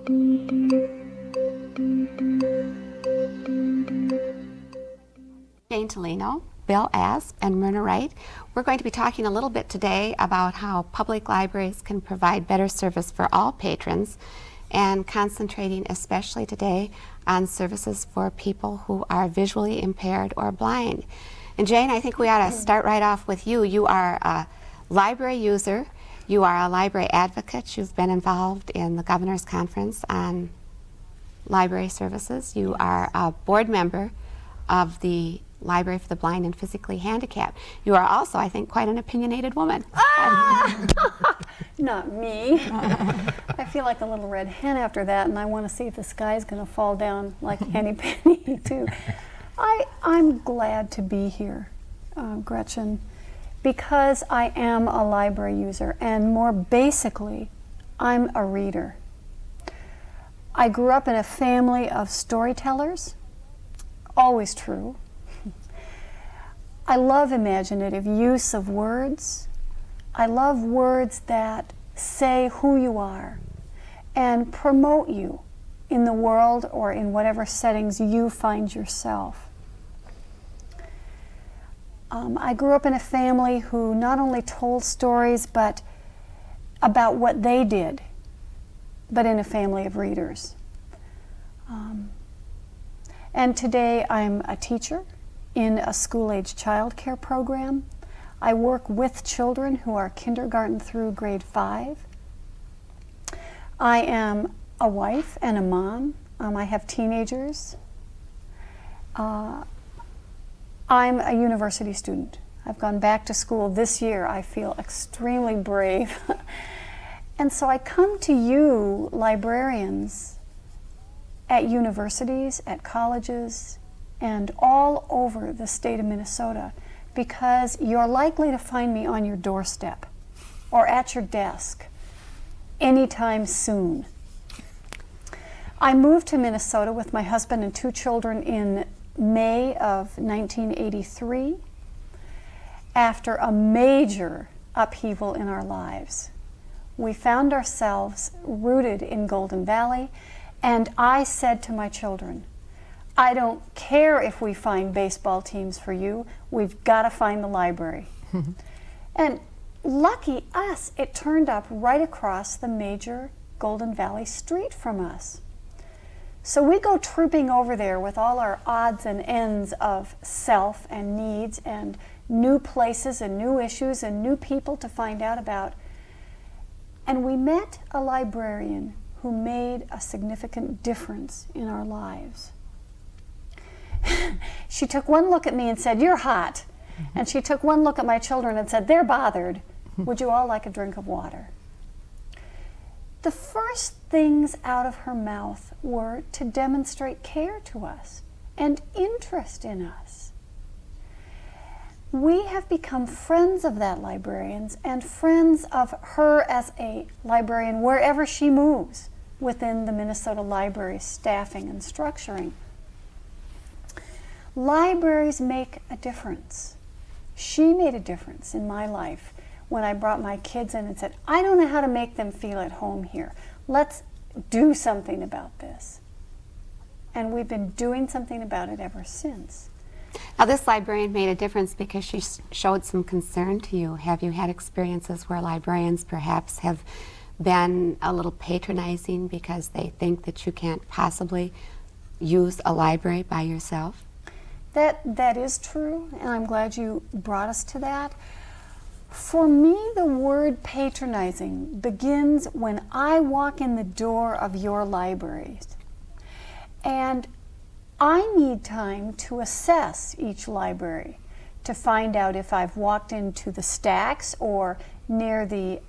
Jane Toleno, Bill Asp, and Myrna Wright. We're going to be talking a little bit today about how public libraries can provide better service for all patrons, and concentrating especially today on services for people who are visually impaired or blind. And Jane, I think we ought to start right off with you. You are a library user. You are a library advocate. You've been involved in the Governor's Conference on Library Services. You are a board member of the Library for the Blind and Physically Handicapped. You are also, I think, quite an opinionated woman. Not me. I feel like a little red hen after that, and I want to see if the sky's going to fall down like Henny Penny, too. I'm glad to be here, Gretchen, because I am a library user, and more basically, I'm a reader. I grew up in a family of storytellers, always true. I love imaginative use of words. I love words that say who you are and promote you in the world or in whatever settings you find yourself. I grew up in a family who not only told stories but about what they did, but in a family of readers. And today I'm a teacher in a school-age child care program. I work with children who are kindergarten through grade 5. I am a wife and a mom. I have teenagers. I'm a university student. I've gone back to school this year. I feel extremely brave. And so I come to you, librarians, at universities, at colleges, and all over the state of Minnesota, because you're likely to find me on your doorstep or at your desk anytime soon. I moved to Minnesota with my husband and 2 children in May of 1983 after a major upheaval in our lives. We found ourselves rooted in Golden Valley, and I said to my children, I don't care if we find baseball teams for you, we've got to find the library. And lucky us, it turned up right across the major Golden Valley street from us. So we go trooping over there with all our odds and ends of self and needs and new places and new issues and new people to find out about. And we met a librarian who made a significant difference in our lives. She took one look at me and said, "You're hot." And she took one look at my children and said, "They're bothered. Would you all like a drink of water?" The first things out of her mouth were to demonstrate care to us and interest in us. We have become friends of that librarian and friends of her as a librarian wherever she moves within the Minnesota Library staffing and structuring. Libraries make a difference. She made a difference in my life when I brought my kids in and said, I don't know how to make them feel at home here. Let's do something about this. And we've been doing something about it ever since. Now, this librarian made a difference because she showed some concern to you. Have you had experiences where librarians perhaps have been a little patronizing because they think that you can't possibly use a library by yourself? That is true, and I'm glad you brought us to that. For me, the word patronizing begins when I walk in the door of your libraries. And I need time to assess each library to find out if I've walked into the stacks or near the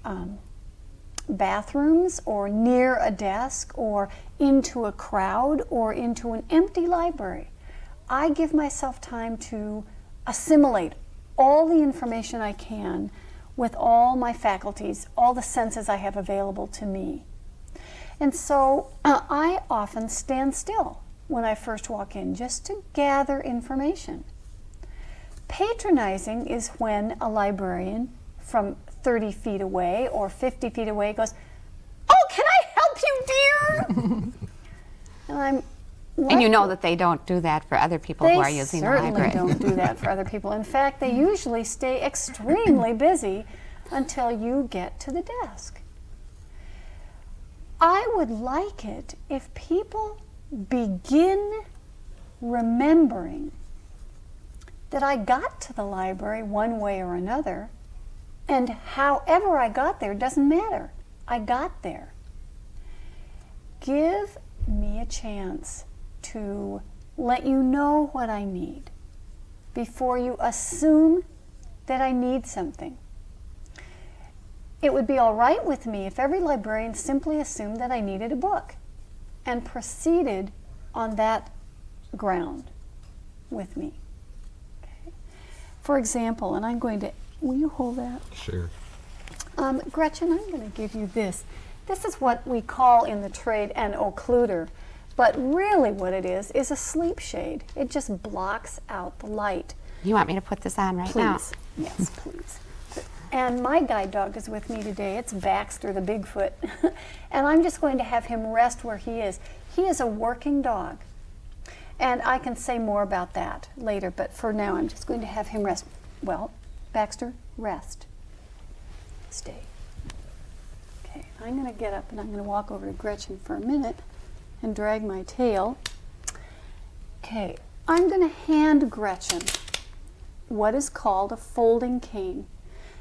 bathrooms or near a desk or into a crowd or into an empty library. I give myself time to assimilate all the information I can with all my faculties, all the senses I have available to me. And so I often stand still when I first walk in just to gather information. Patronizing is when a librarian from 30 feet away or 50 feet away goes, "Oh, can I help you, dear?" And I'm And you know that they don't do that for other people who are using the library. They certainly don't do that for other people. In fact, they usually stay extremely busy until you get to the desk. I would like it if people begin remembering that I got to the library one way or another, and however I got there doesn't matter. I got there. Give me a chance to let you know what I need before you assume that I need something. It would be all right with me if every librarian simply assumed that I needed a book and proceeded on that ground with me. Okay. For example, and I'm going to, will you hold that? Sure. Gretchen, I'm going to give you this. This is what we call in the trade an occluder, but really what it is a sleep shade. It just blocks out the light. You want me to put this on right now? Please. Yes, please. And my guide dog is with me today. It's Baxter the Bigfoot. And I'm just going to have him rest where he is. He is a working dog. And I can say more about that later, but for now I'm just going to have him rest. Well, Baxter, rest. Stay. Okay, I'm going to get up and I'm going to walk over to Gretchen for a minute and drag my tail. Okay, I'm going to hand Gretchen what is called a folding cane.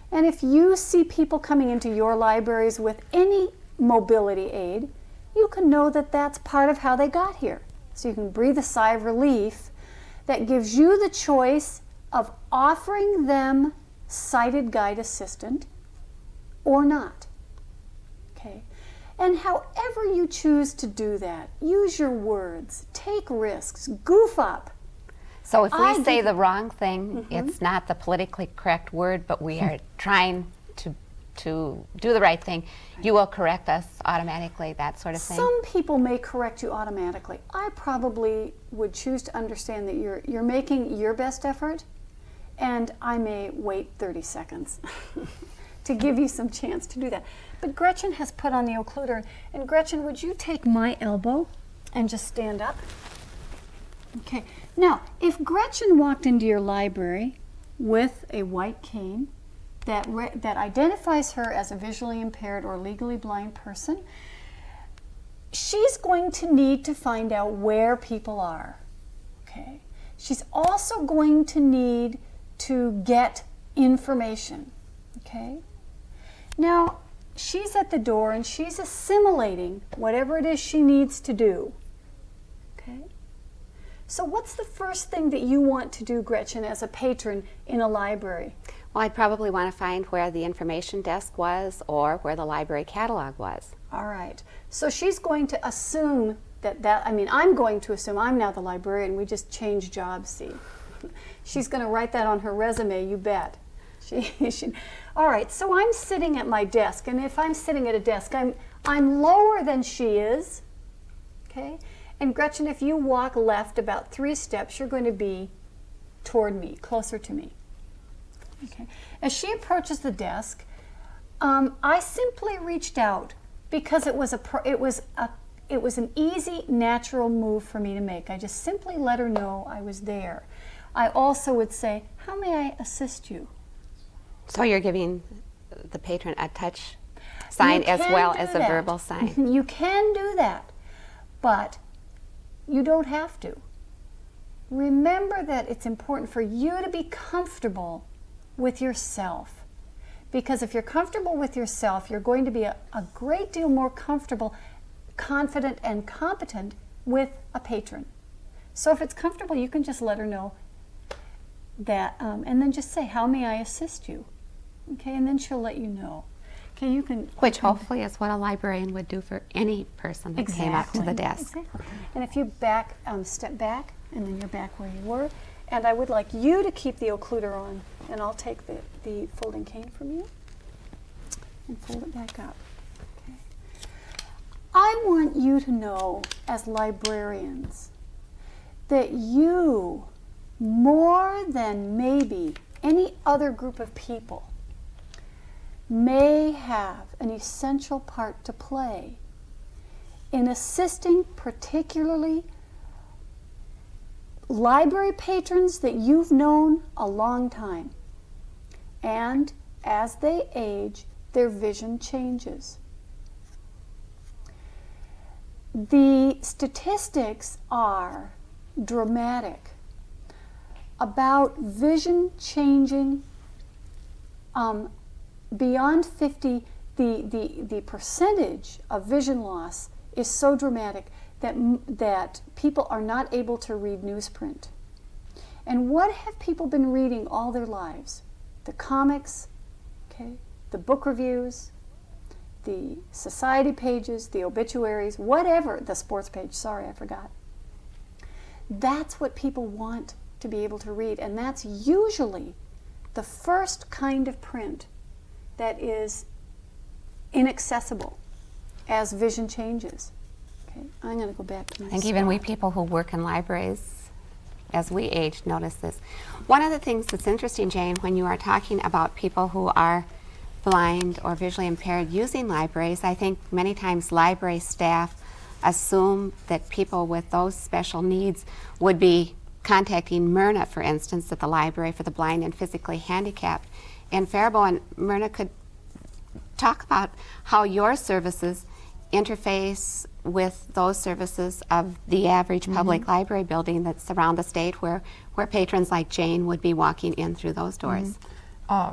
And if you see people coming into your libraries with any mobility aid, you can know that that's part of how they got here. So you can breathe a sigh of relief that gives you the choice of offering them sighted guide assistant or not. Okay? And however you choose to do that, use your words, take risks, goof up. So if we say the wrong thing, it's not the politically correct word, but we are trying to do the right thing, you will correct us automatically, that sort of thing? Some people may correct you automatically. I probably would choose to understand that you're making your best effort, and I may wait 30 seconds to give you some chance to do that. But Gretchen has put on the occluder, and Gretchen, would you take my elbow and just stand up? Okay. Now, if Gretchen walked into your library with a white cane that identifies her as a visually impaired or legally blind person, she's going to need to find out where people are. Okay? She's also going to need to get information. Okay? Now, she's at the door and she's assimilating whatever it is she needs to do. Okay? So what's the first thing that you want to do, Gretchen, as a patron in a library? Well, I'd probably want to find where the information desk was or where the library catalog was. All right. So she's going to assume I'm going to assume I'm now the librarian. We just changed jobs, see. She's going to write that on her resume, you bet. All right, so I'm sitting at my desk, and if I'm sitting at a desk, I'm lower than she is, okay? And Gretchen, if you walk left about 3 steps, you're going to be toward me, closer to me. Okay. As she approaches the desk, I simply reached out because it was an easy, natural move for me to make. I just simply let her know I was there. I also would say, "How may I assist you?" So you're giving the patron a touch sign as well as a verbal sign. You can do that, but you don't have to. Remember that it's important for you to be comfortable with yourself. Because if you're comfortable with yourself, you're going to be a great deal more comfortable, confident, and competent with a patron. So if it's comfortable, you can just let her know that, and then just say, "How may I assist you?" Okay, and then she'll let you know. Okay, you can. Which hopefully is what a librarian would do for any person that came up to the desk. Exactly. And if you step back, and then you're back where you were, and I would like you to keep the occluder on, and I'll take the folding cane from you and fold it back up. Okay. I want you to know, as librarians, that you, more than maybe any other group of people, may have an essential part to play in assisting particularly library patrons that you've known a long time. And as they age, their vision changes. The statistics are dramatic about vision changing beyond 50. The percentage of vision loss is so dramatic that people are not able to read newsprint. And what have people been reading all their lives? The comics, okay, the book reviews, the society pages, the obituaries, whatever, the sports page, sorry, I forgot. That's what people want to be able to read, and that's usually the first kind of print that is inaccessible as vision changes. Okay, I'm going to go back to my I think spot. even we people who work in libraries, as we age, notice this. One of the things that's interesting, Jane, when you are talking about people who are blind or visually impaired using libraries, I think many times library staff assume that people with those special needs would be contacting Myrna, for instance, at the library for the blind and physically handicapped in Faribault. And Myrna could talk about how your services interface with those services of the average public library building that's around the state where patrons like Jane would be walking in through those doors.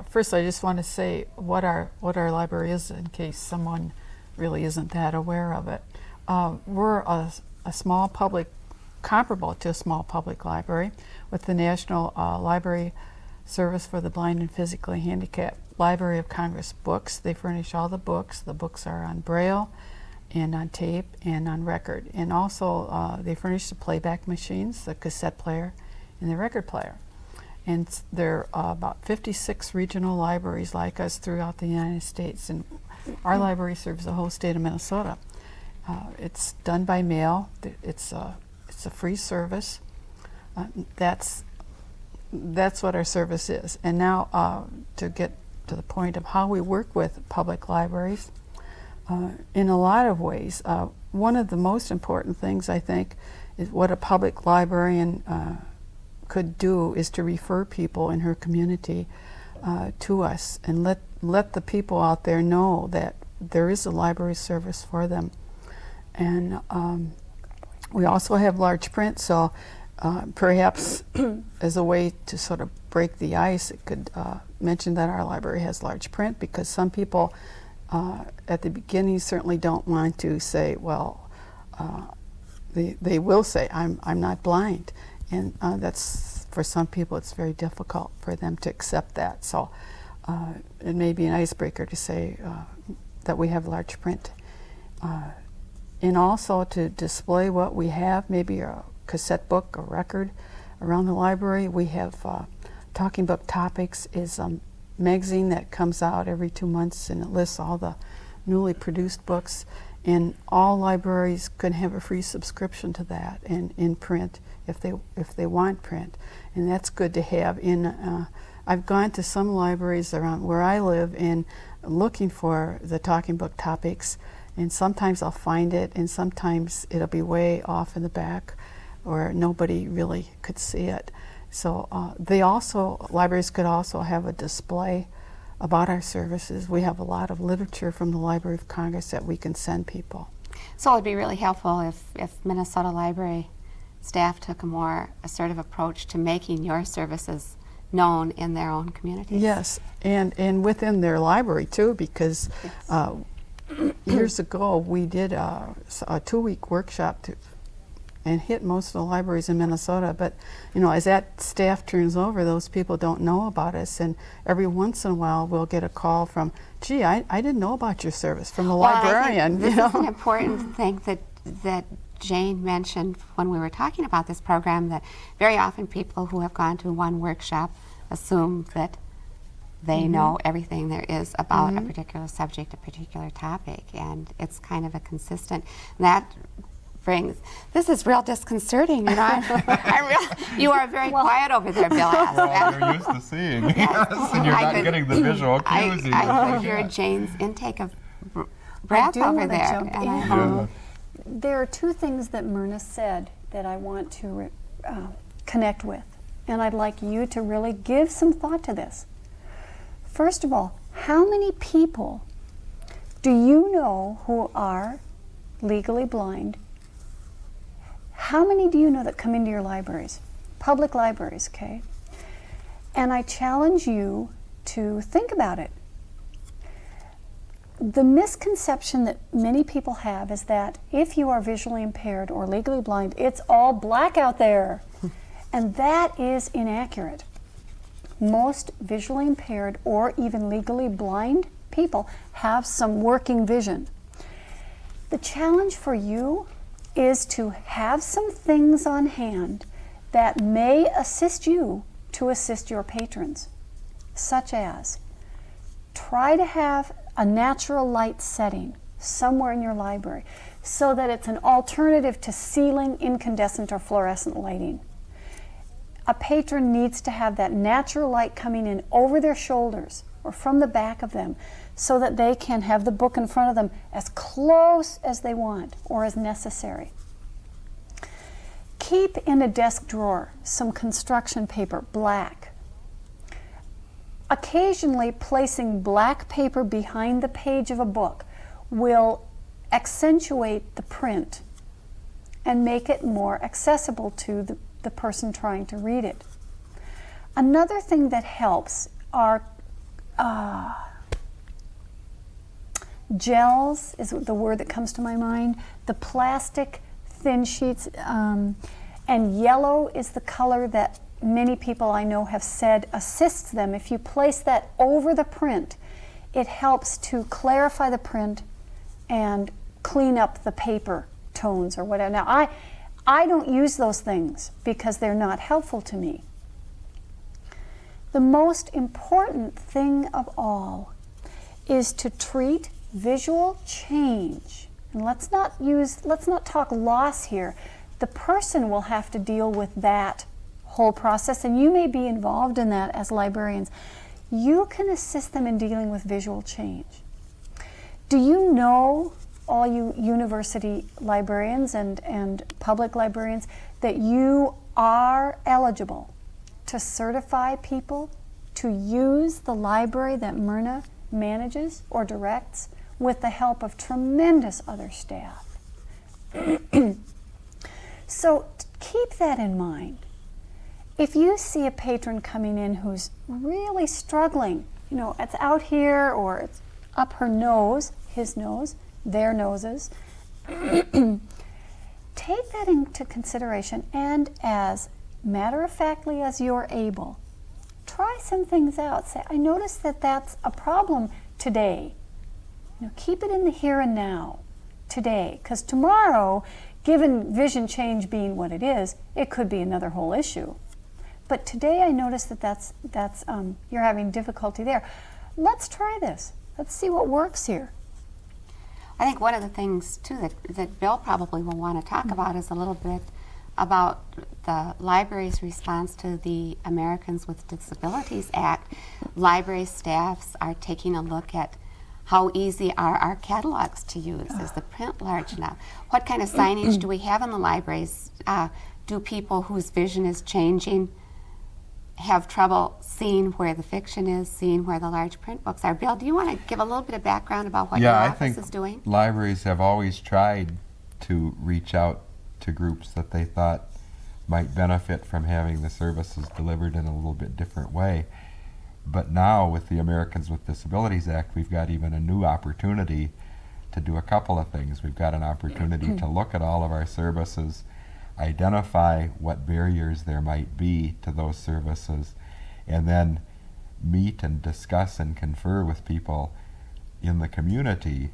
First, I just want to say what our library is, in case someone really isn't that aware of it. We're a small public, comparable to a small public library, with the National Library Service for the Blind and Physically Handicapped Library of Congress books. They furnish all the books. The books are on Braille and on tape and on record. And also they furnish the playback machines, the cassette player, and the record player. And there are about 56 regional libraries like us throughout the United States, and our library serves the whole state of Minnesota. It's done by mail. It's a free service. That's what our service is. And now to get to the point of how we work with public libraries, in a lot of ways, one of the most important things, I think, is what a public librarian could do is to refer people in her community to us and let the people out there know that there is a library service for them. And we also have large print, so perhaps as a way to sort of break the ice, it could mention that our library has large print, because some people at the beginning certainly don't want to say, well, they will say, I'm not blind. And that's, for some people, it's very difficult for them to accept that. So it may be an icebreaker to say that we have large print. And also to display what we have, maybe a cassette book, a record around the library. We have Talking Book Topics is a magazine that comes out every 2 months, and it lists all the newly produced books. And all libraries can have a free subscription to that in print if they want print, and that's good to have. I've gone to some libraries around where I live and looking for the Talking Book Topics, and sometimes I'll find it, and sometimes it'll be way off in the back, or nobody really could see it. So libraries could also have a display about our services. We have a lot of literature from the Library of Congress that we can send people. So it would be really helpful if Minnesota Library staff took a more assertive approach to making your services known in their own communities. Yes, and within their library too, because years ago we did a 2-week workshop and hit most of the libraries in Minnesota, but as that staff turns over, those people don't know about us, and every once in a while we'll get a call from, gee, I didn't know about your service, from the librarian. This is an important thing that Jane mentioned when we were talking about this program, that very often people who have gone to one workshop assume that they know everything there is about a particular subject, a particular topic, and it's kind of a consistent. That brings, this is real disconcerting, you are very quiet over there, Bill. Well, you're used to seeing, yes, and you're not getting the visual cues. I could hear Jane's intake of breath over there. There are two things that Myrna said that I want to connect with, and I'd like you to really give some thought to this. First of all, how many people do you know who are legally blind? How many do you know that come into your libraries? Public libraries, okay? And I challenge you to think about it. The misconception that many people have is that if you are visually impaired or legally blind, it's all black out there. And that is inaccurate. Most visually impaired or even legally blind people have some working vision. The challenge for you is to have some things on hand that may assist you to assist your patrons, such as try to have a natural light setting somewhere in your library so that it's an alternative to ceiling, incandescent, or fluorescent lighting. A patron needs to have that natural light coming in over their shoulders or from the back of them so that they can have the book in front of them as close as they want or as necessary. Keep in a desk drawer some construction paper, black. Occasionally placing black paper behind the page of a book will accentuate the print and make it more accessible to the person trying to read it. Another thing that helps are gels is the word that comes to my mind. The plastic thin sheets, and yellow is the color that many people I know have said assists them. If you place that over the print, it helps to clarify the print and clean up the paper tones or whatever. Now, I don't use those things because they're not helpful to me. The most important thing of all is to treat visual change. And let's not talk loss here. The person will have to deal with that whole process, and you may be involved in that as librarians. You can assist them in dealing with visual change. Do you know, all you university librarians and public librarians, that you are eligible to certify people to use the library that Myrna manages or directs with the help of tremendous other staff? So keep that in mind. If you see a patron coming in who's really struggling, it's out here or it's up her nose, his nose, their noses, take that into consideration, and as matter-of-factly as you're able, try some things out. Say, I noticed that that's a problem today. Keep it in the here and now, today, because tomorrow, given vision change being what it is, it could be another whole issue. But today I noticed that's you're having difficulty there. Let's try this. Let's see what works here. I think one of the things, too, that Bill probably will want to talk about is a little bit about the library's response to the Americans with Disabilities Act. Library staffs are taking a look at how easy are our catalogs to use? Is the print large enough? What kind of signage do we have in the libraries? Do people whose vision is changing have trouble seeing where the fiction is, seeing where the large print books are? Bill, do you want to give a little bit of background about what your office is doing? Libraries have always tried to reach out to groups that they thought might benefit from having the services delivered in a little bit different way. But now with the Americans with Disabilities Act, we've got even a new opportunity to do a couple of things. We've got an opportunity to look at all of our services, identify what barriers there might be to those services, and then meet and discuss and confer with people in the community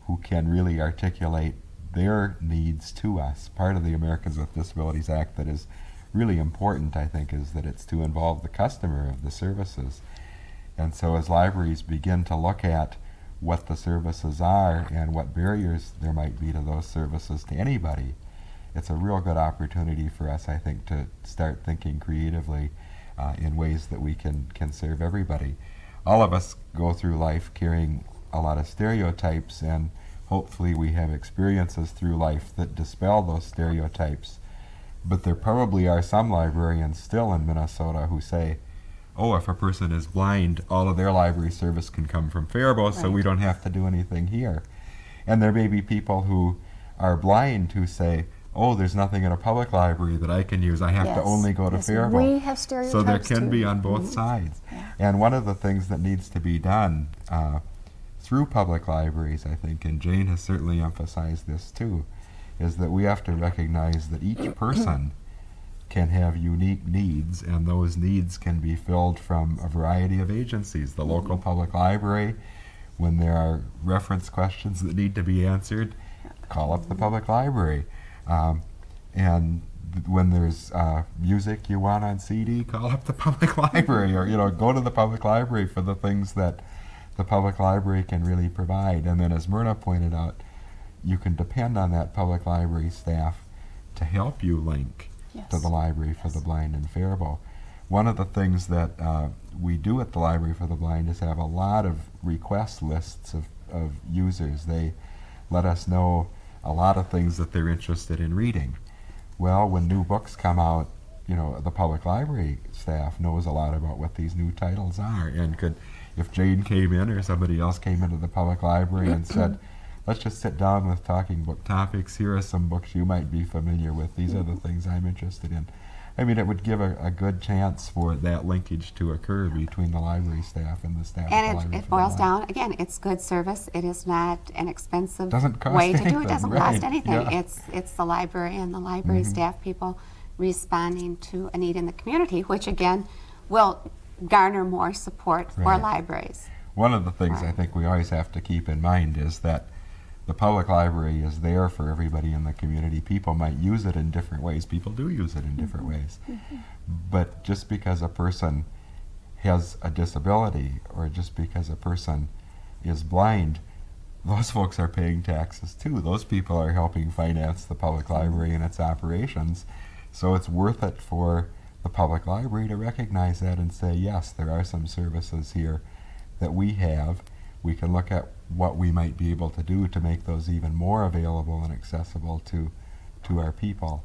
who can really articulate their needs to us. Part of the Americans with Disabilities Act that is really important, I think, is that it's to involve the customer of the services. And so as libraries begin to look at what the services are and what barriers there might be to those services to anybody, it's a real good opportunity for us, I think, to start thinking creatively in ways that we can serve everybody. All of us go through life carrying a lot of stereotypes, and hopefully we have experiences through life that dispel those stereotypes. But there probably are some librarians still in Minnesota who say, oh, if a person is blind, all of their library service can come from Faribault, so we don't have to do anything here. And there may be people who are blind who say, oh, there's nothing in a public library that I can use. I have to only go to Faribault. We have stereotypes so there can too. be on both sides. And one of the things that needs to be done through public libraries, I think, and Jane has certainly emphasized this too, is that we have to recognize that each person can have unique needs, and those needs can be filled from a variety of agencies. The local public library, when there are reference questions that need to be answered, call up the public library. And when there's music you want on CD, call up the public library, or go to the public library for the things that the public library can really provide. And then, as Myrna pointed out, you can depend on that public library staff to help you link to the Library for the Blind in Faribault. One of the things that we do at the Library for the Blind is have a lot of request lists of users. They let us know a lot of things that they're interested in reading. Well, when new books come out, the public library staff knows a lot about what these new titles are, and if Jane came in or somebody else came into the public library and said, let's just sit down with talking book topics, here are some books you might be familiar with, these are the things I'm interested in. I mean, it would give a good chance for that linkage to occur between the library staff and the staff at the And library. it boils down, again, it's good service. It is not an expensive Doesn't cost way to do anything, it. It doesn't right, cost anything. yeah. It's the library and the library staff people responding to a need in the community, which again will garner more support for Right. libraries. One of the things I think we always have to keep in mind is that the public library is there for everybody in the community. People might use it in different ways. People do use it in different ways. But just because a person has a disability, or just because a person is blind, those folks are paying taxes too. Those people are helping finance the public library and its operations. So it's worth it for the public library to recognize that and say, yes, there are some services here that we have. We can look at what we might be able to do to make those even more available and accessible to our people,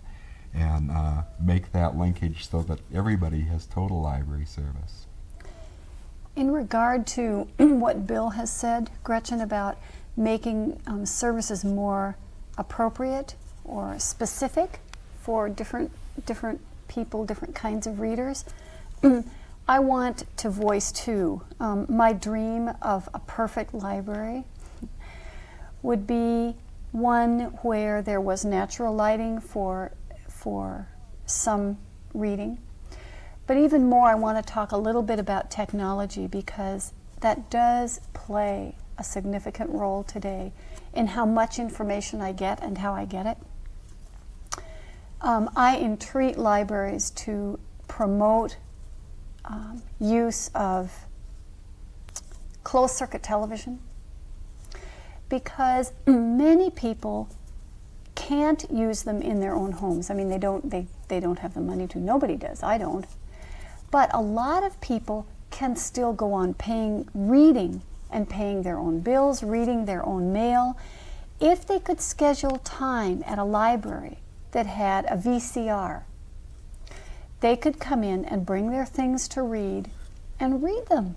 and make that linkage so that everybody has total library service. In regard to what Bill has said, Gretchen, about making services more appropriate or specific for different people, different kinds of readers, I want to voice too, my dream of a perfect library would be one where there was natural lighting for some reading. But even more, I want to talk a little bit about technology, because that does play a significant role today in how much information I get and how I get it. I entreat libraries to promote use of closed-circuit television, because many people can't use them in their own homes. I mean, they don't have the money to. Nobody does. I don't. But a lot of people can still go on reading and paying their own bills, reading their own mail. If they could schedule time at a library that had a VCR, they could come in and bring their things to read and read them.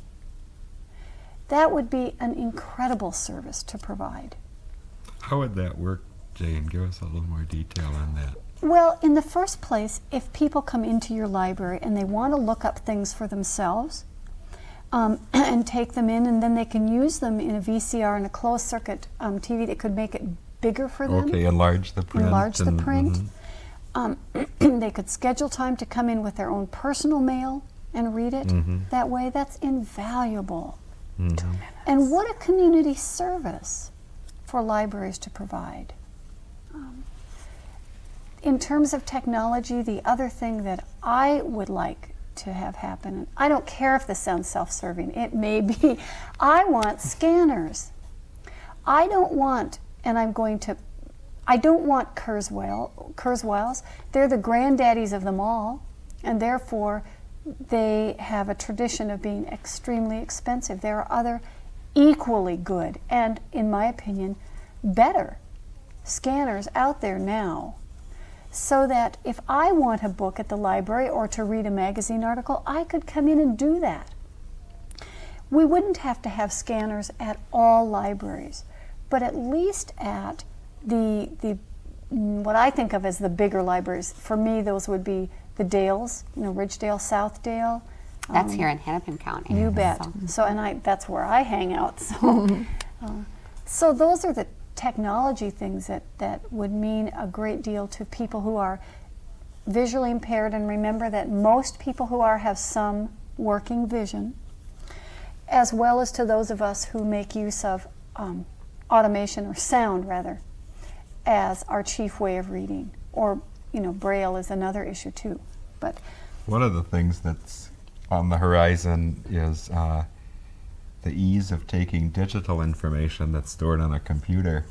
That would be an incredible service to provide. How would that work, Jane? Give us a little more detail on that. Well, in the first place, if people come into your library and they want to look up things for themselves and take them in, and then they can use them in a VCR and a closed-circuit TV that could make it bigger for them. Okay, enlarge the print. Enlarge the print. They could schedule time to come in with their own personal mail and read it that way. That's invaluable. 2 minutes. And what a community service for libraries to provide. In terms of technology, the other thing that I would like to have happen, and I don't care if this sounds self-serving, it may be, I want scanners. I don't want Kurzweils. They're the granddaddies of them all, and therefore they have a tradition of being extremely expensive. There are other equally good and, in my opinion, better scanners out there now, so that if I want a book at the library or to read a magazine article, I could come in and do that. We wouldn't have to have scanners at all libraries, but at least at the what I think of as the bigger libraries. For me, those would be the Dales, Ridgedale, Southdale. That's here in Hennepin County. You bet. So, that's where I hang out. So those are the technology things that would mean a great deal to people who are visually impaired. And remember that most people who are have some working vision, as well as to those of us who make use of automation, or sound rather, as our chief way of reading. Or, Braille is another issue too. But one of the things that's on the horizon is the ease of taking digital information that's stored on a computer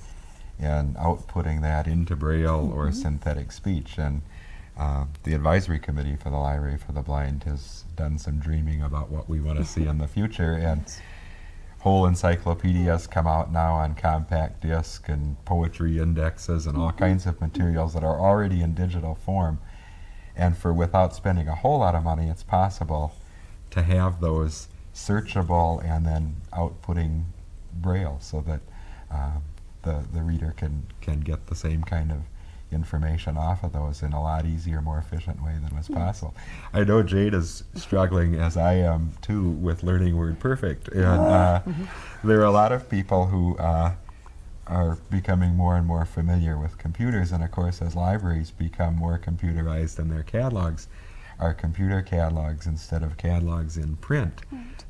and outputting that into Braille or synthetic speech. And the advisory committee for the Library for the Blind has done some dreaming about what we want to see in the future. And whole encyclopedias come out now on compact disc, and poetry indexes and all kinds of materials that are already in digital form. And without spending a whole lot of money, it's possible to have those searchable and then outputting Braille, so that the reader can get the same kind of information off of those in a lot easier, more efficient way than was possible. I know Jane is struggling, as I am too, with learning WordPerfect, and there are a lot of people who are becoming more and more familiar with computers, and of course as libraries become more computerized and their catalogs are computer catalogs instead of catalogs in print.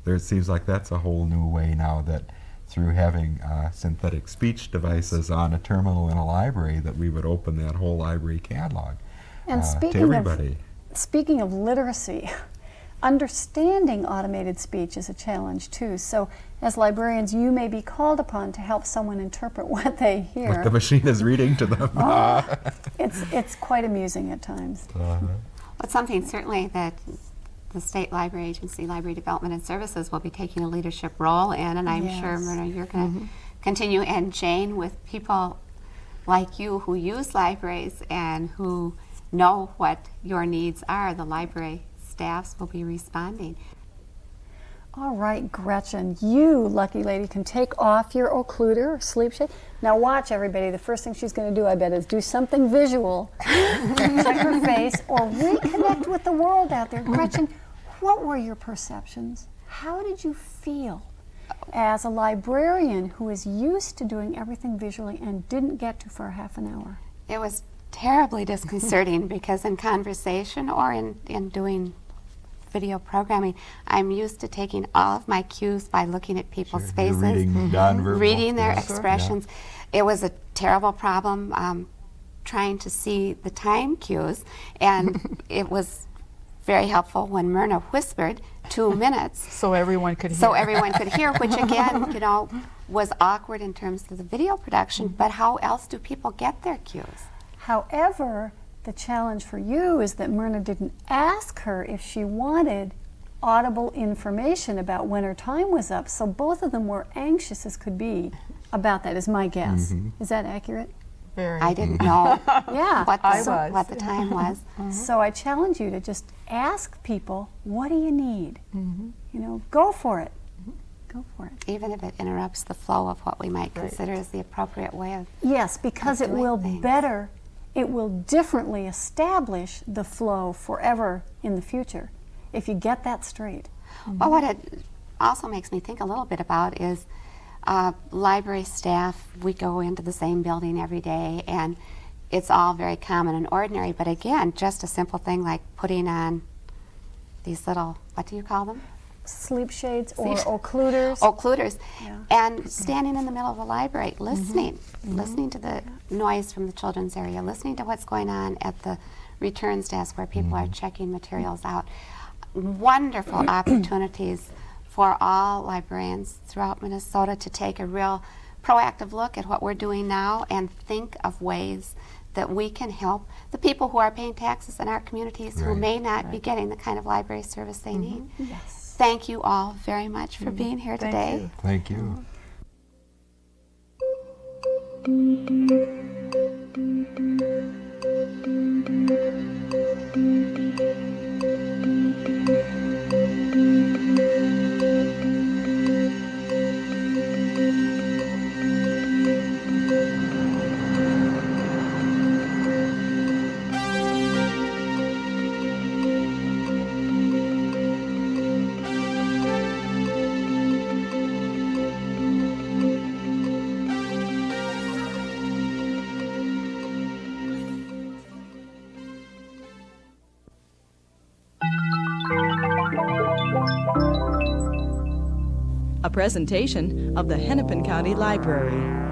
It seems like that's a whole new way now, that through having synthetic speech devices on a terminal in a library, that we would open that whole library catalog and to everybody. Speaking of literacy, understanding automated speech is a challenge too. So as librarians, you may be called upon to help someone interpret what they hear. What the machine is reading to them. It's quite amusing at times. It's something certainly that the State Library Agency, Library Development and Services, will be taking a leadership role in, and I'm sure, Myrna, you're going to continue, and Jane, with people like you who use libraries and who know what your needs are, the library staffs will be responding. All right, Gretchen, you lucky lady can take off your occluder or sleep shade. Now watch, everybody. The first thing she's going to do, I bet, is do something visual. Check her face or reconnect with the world out there. Gretchen, what were your perceptions? How did you feel as a librarian who is used to doing everything visually and didn't get to for half an hour? It was terribly disconcerting because in conversation or in doing video programming, I'm used to taking all of my cues by looking at people's faces, reading nonverbal, reading their expressions. It was a terrible problem trying to see the time cues, and it was very helpful when Myrna whispered 2 minutes. So everyone could hear. So everyone could hear, which again, was awkward in terms of the video production, but how else do people get their cues? However, the challenge for you is that Myrna didn't ask her if she wanted audible information about when her time was up, so both of them were anxious as could be about that, is my guess. Is that accurate? Very. I didn't know Yeah. what the time was. So I challenge you to just ask people, what do you need? Go for it. Go for it. Even if it interrupts the flow of what we might consider as the appropriate way of Yes, because it doing will things. It will differently establish the flow forever in the future if you get that straight. Well, what it also makes me think a little bit about is library staff. We go into the same building every day, and it's all very common and ordinary, but again, just a simple thing like putting on these little, what do you call them? Sleep shades or occluders. Occluders. Yeah. And standing in the middle of the library, listening to the noise from the children's area, listening to what's going on at the returns desk where people are checking materials out. Wonderful opportunities for all librarians throughout Minnesota to take a real proactive look at what we're doing now and think of ways that we can help the people who are paying taxes in our communities who may not be getting the kind of library service they need. Yes. Thank you all very much for being here today. Thank you. A presentation of the Hennepin County Library.